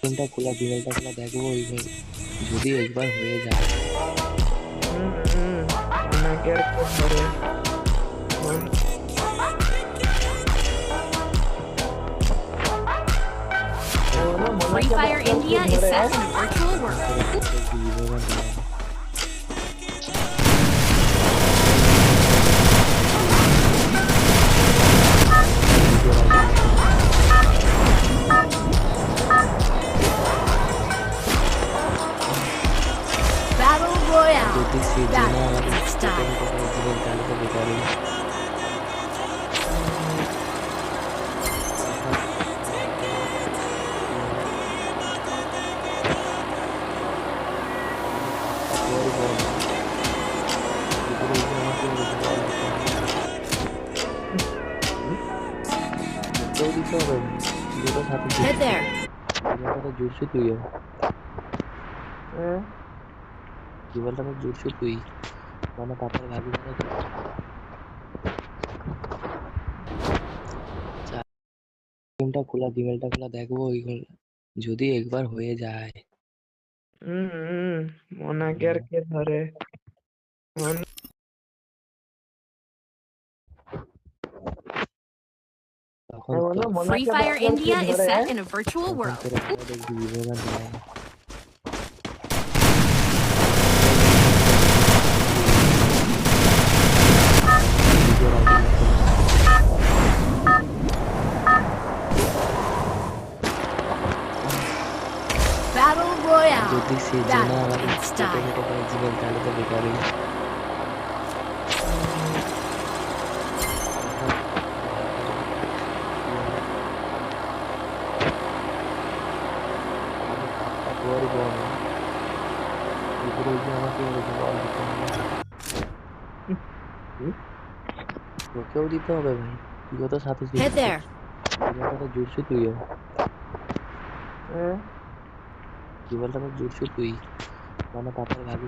গেমটা খোলা ডিমেলটা খোলা দেখবো ওই যদি একবার হয়ে যায়। ওনাকে আর কে ধরে? Free Fire India is set in a virtual world. Battle Royale. That is style. Head there. জুড়ছি তুইও কি বলটা জুড়ছি তুই মানে পাপার ভাবি গেমটা খোলা ডিমেলটা খোলা দেখবো ওই যদি একবার হয়ে যায়। ওনাকে আর কে ধরে? তখন Free Fire India is set in a virtual world. Battle Royale. That is style. তোকেও দিতে হবে ভাই, তুইও তো সাথে Head there. জুড়ছি তুইও কি বলটা জুড়ছি তুই মানে পাপার ভাবি